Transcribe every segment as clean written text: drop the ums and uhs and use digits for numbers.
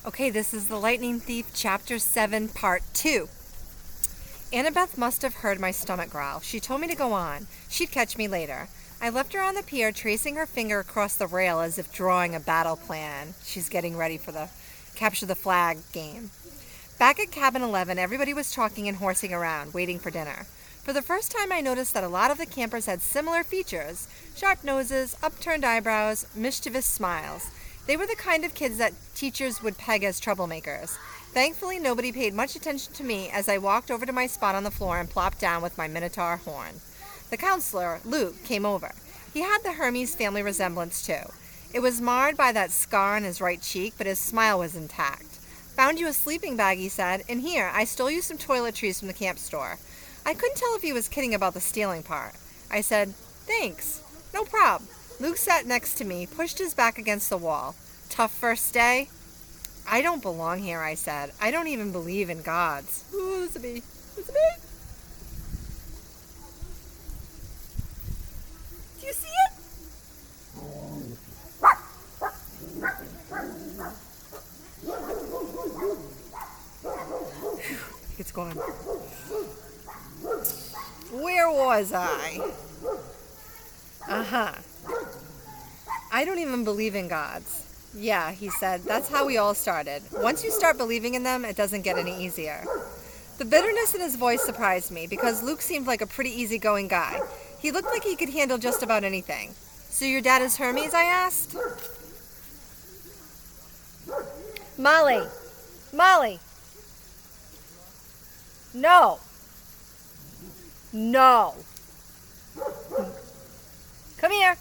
Okay, this is The Lightning Thief, Chapter 7, Part 2. Annabeth must have heard my stomach growl. She told me to go on. She'd catch me later. I left her on the pier, tracing her finger across the rail as if drawing a battle plan. She's getting ready for the capture the flag game. Back at Cabin 11, everybody was talking and horsing around, waiting for dinner. For the first time, I noticed that a lot of the campers had similar features: sharp noses, upturned eyebrows, mischievous smiles. They were the kind of kids that teachers would peg as troublemakers. Thankfully, nobody paid much attention to me as I walked over to my spot on the floor and plopped down with my Minotaur horn. The counselor, Luke, came over. He had the Hermes family resemblance, too. It was marred by that scar on his right cheek, but his smile was intact. "Found you a sleeping bag," he said. "And here, I stole you some toiletries from the camp store." I couldn't tell if he was kidding about the stealing part. I said, "Thanks. No prob." Luke sat next to me, pushed his back against the wall. "Tough first day?" "I don't belong here," I said. "I don't even believe in gods." Ooh, this is me. This is me. Do you see it? It's gone. Where was I? I don't even believe in gods. Yeah, he said, that's how we all started. Once you start believing in them, it doesn't get any easier. The bitterness in his voice surprised me because Luke seemed like a pretty easygoing guy. He looked like he could handle just about anything. "So your dad is Hermes?" I asked. Molly! Molly! No! No! Come here!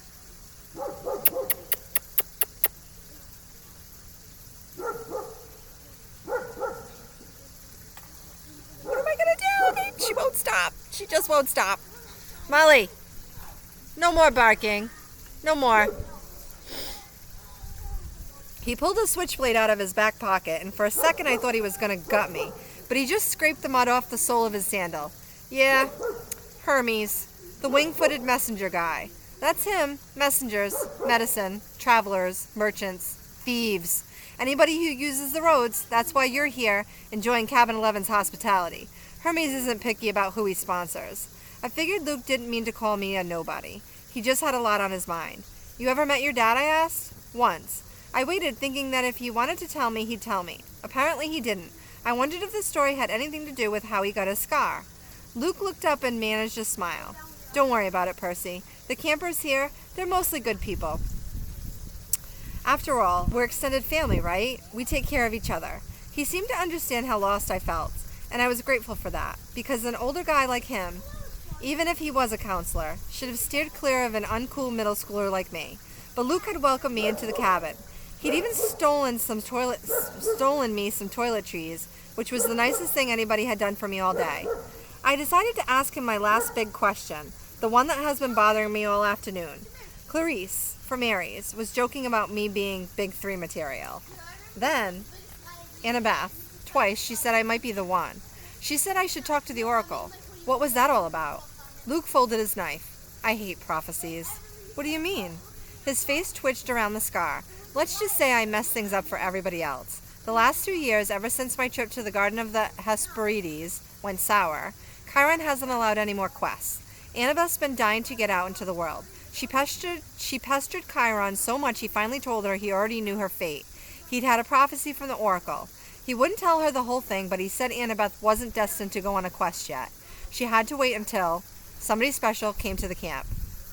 What am I gonna do? She won't stop. She just won't stop. Molly! No more barking. No more. He pulled a switchblade out of his back pocket, and for a second I thought he was going to gut me, but he just scraped the mud off the sole of his sandal. "Yeah, Hermes, the wing-footed messenger guy. That's him. Messengers, medicine, travelers, merchants, thieves. Anybody who uses the roads. That's why you're here, enjoying Cabin 11's hospitality. Hermes isn't picky about who he sponsors." I figured Luke didn't mean to call me a nobody. He just had a lot on his mind. "You ever met your dad?" I asked. "Once." I waited, thinking that if he wanted to tell me, he'd tell me. Apparently he didn't. I wondered if the story had anything to do with how he got his scar. Luke looked up and managed a smile. "Don't worry about it, Percy. The campers here, they're mostly good people. After all, we're extended family, right? We take care of each other." He seemed to understand how lost I felt, and I was grateful for that, because an older guy like him, even if he was a counselor, should have steered clear of an uncool middle schooler like me. But Luke had welcomed me into the cabin. He'd even stolen me some toiletries, which was the nicest thing anybody had done for me all day. I decided to ask him my last big question, the one that has been bothering me all afternoon. Clarice, from Aries, was joking about me being Big 3 material. Then, Annabeth, twice, she said I might be the one. She said I should talk to the Oracle. What was that all about? Luke folded his knife. "I hate prophecies." "What do you mean?" His face twitched around the scar. "Let's just say I messed things up for everybody else. The last 2 years, ever since my trip to the Garden of the Hesperides went sour, Chiron hasn't allowed any more quests. Annabeth's been dying to get out into the world. She pestered Chiron so much he finally told her he already knew her fate. He'd had a prophecy from the Oracle. He wouldn't tell her the whole thing, but he said Annabeth wasn't destined to go on a quest yet. She had to wait until somebody special came to the camp."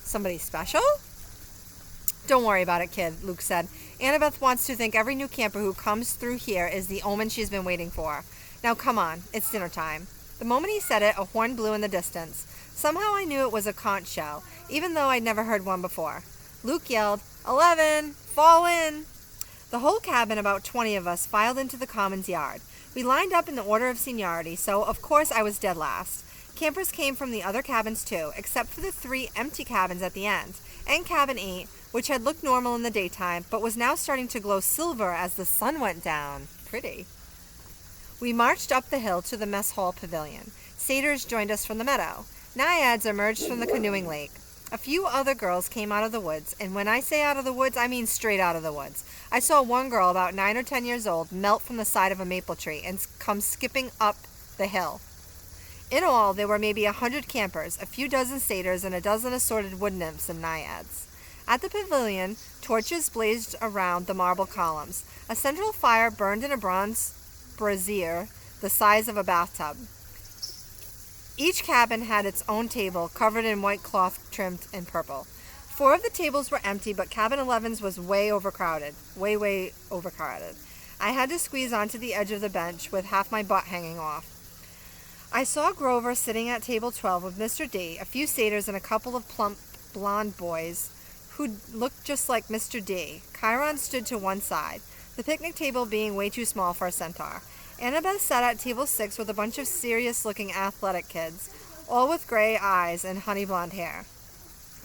"Somebody special?" "Don't worry about it, kid," Luke said. "Annabeth wants to think every new camper who comes through here is the omen she's been waiting for. Now come on, it's dinner time." The moment he said it, a horn blew in the distance. Somehow I knew it was a conch shell, even though I'd never heard one before. Luke yelled, "11! Fall in!" The whole cabin, about 20 of us, filed into the commons yard. We lined up in the order of seniority, so of course I was dead last. Campers came from the other cabins too, except for the 3 empty cabins at the end, and Cabin 8, which had looked normal in the daytime, but was now starting to glow silver as the sun went down. Pretty. We marched up the hill to the mess hall pavilion. Satyrs joined us from the meadow. Naiads emerged from the canoeing lake. A few other girls came out of the woods, and when I say out of the woods, I mean straight out of the woods. I saw one girl about 9 or 10 years old melt from the side of a maple tree and come skipping up the hill. In all, there were maybe 100 campers, a few dozen satyrs, and a dozen assorted wood nymphs and naiads. At the pavilion, torches blazed around the marble columns. A central fire burned in a bronze brazier the size of a bathtub. Each cabin had its own table, covered in white cloth trimmed in purple. 4 of the tables were empty, but cabin 11's was way overcrowded. Way overcrowded. I had to squeeze onto the edge of the bench with half my butt hanging off. I saw Grover sitting at table 12 with Mr. D, a few satyrs, and a couple of plump blonde boys who looked just like Mr. D. Chiron stood to one side, the picnic table being way too small for a centaur. Annabeth sat at table 6 with a bunch of serious-looking athletic kids, all with gray eyes and honey blonde hair.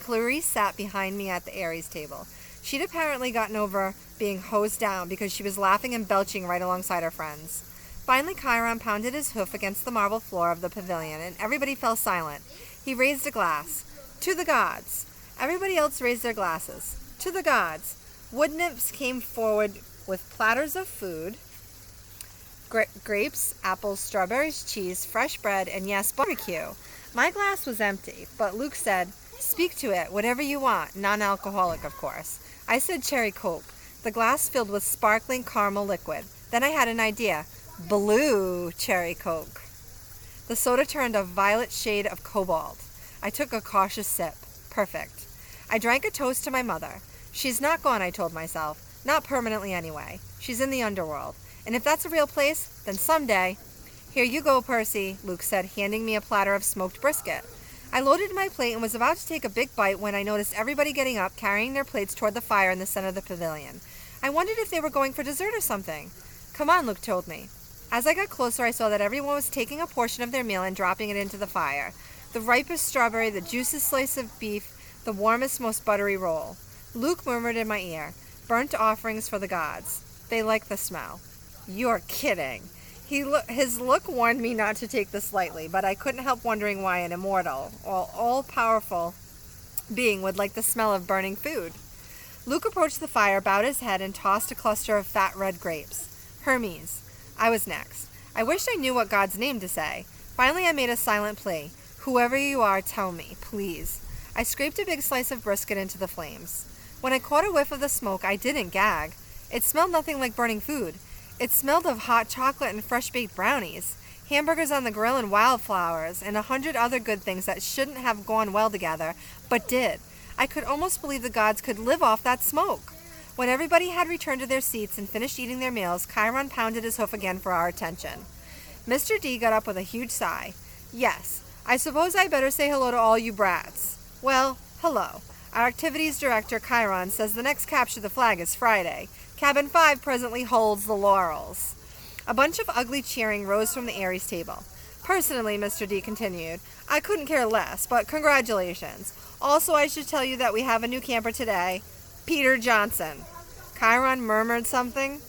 Clarice sat behind me at the Aries table. She'd apparently gotten over being hosed down because she was laughing and belching right alongside her friends. Finally, Chiron pounded his hoof against the marble floor of the pavilion, and everybody fell silent. He raised a glass. To the gods. Everybody else raised their glasses. To the gods. Wood nymphs came forward with platters of food, grapes, apples, strawberries, cheese, fresh bread, and yes, barbecue. My glass was empty, but Luke said, "Speak to it, whatever you want, non-alcoholic, of course." I said cherry Coke, the glass filled with sparkling caramel liquid. Then I had an idea. Blue cherry Coke. The soda turned a violet shade of cobalt. I took a cautious sip. Perfect. I drank a toast to my mother. She's not gone, I told myself. Not permanently anyway. She's in the underworld. And if that's a real place, then someday... Here you go, Percy, Luke said, handing me a platter of smoked brisket. I loaded my plate and was about to take a big bite when I noticed everybody getting up, carrying their plates toward the fire in the center of the pavilion. I wondered if they were going for dessert or something. Come on, Luke told me. As I got closer, I saw that everyone was taking a portion of their meal and dropping it into the fire. The ripest strawberry, the juiciest slice of beef, the warmest, most buttery roll. Luke murmured in my ear, "Burnt offerings for the gods. They like the smell." You're kidding. His look warned me not to take this lightly, but I couldn't help wondering why an immortal, all-powerful being would like the smell of burning food. Luke approached the fire, bowed his head, and tossed a cluster of fat red grapes. Hermes. I was next. I wished I knew what God's name to say. Finally, I made a silent plea. Whoever you are, tell me, please. I scraped a big slice of brisket into the flames. When I caught a whiff of the smoke, I didn't gag. It smelled nothing like burning food. It smelled of hot chocolate and fresh-baked brownies, hamburgers on the grill and wildflowers, and 100 other good things that shouldn't have gone well together, but did. I could almost believe the gods could live off that smoke. When everybody had returned to their seats and finished eating their meals, Chiron pounded his hoof again for our attention. Mr. D got up with a huge sigh. Yes, I suppose I better say hello to all you brats. Well, hello. Our activities director, Chiron, says the next capture the flag is Friday. Cabin 5 presently holds the laurels. A bunch of ugly cheering rose from the Aries table. Personally, Mr. D continued, I couldn't care less, but congratulations. Also, I should tell you that we have a new camper today, Peter Johnson. Chiron murmured something.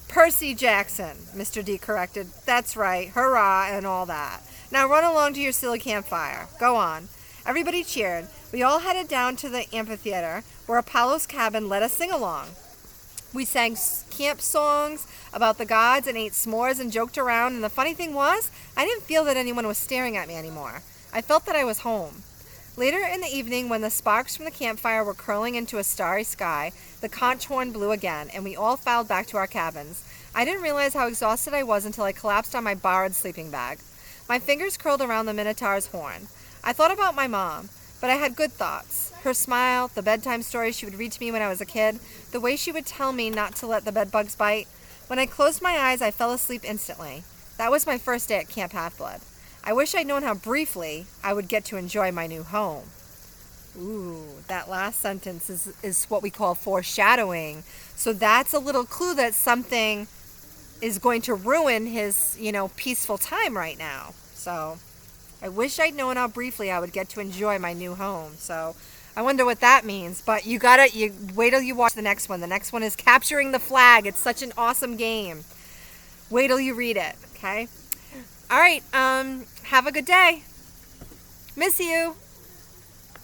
Percy Jackson, Mr. D corrected. That's right, hurrah and all that. Now run along to your silly campfire. Go on. Everybody cheered. We all headed down to the amphitheater, where Apollo's cabin let us sing along. We sang camp songs about the gods and ate s'mores and joked around, and the funny thing was, I didn't feel that anyone was staring at me anymore. I felt that I was home. Later in the evening, when the sparks from the campfire were curling into a starry sky, the conch horn blew again, and we all filed back to our cabins. I didn't realize how exhausted I was until I collapsed on my borrowed sleeping bag. My fingers curled around the Minotaur's horn. I thought about my mom, but I had good thoughts. Her smile, the bedtime stories she would read to me when I was a kid, the way she would tell me not to let the bedbugs bite. When I closed my eyes, I fell asleep instantly. That was my first day at Camp Half-Blood. I wish I'd known how briefly I would get to enjoy my new home. Ooh, that last sentence is what we call foreshadowing. So that's a little clue that something is going to ruin his, peaceful time right now. So I wish I'd known how briefly I would get to enjoy my new home. So I wonder what that means. But you wait till you watch the next one. The next one is Capturing the Flag. It's such an awesome game. Wait till you read it, okay? All right, have a good day. Miss you.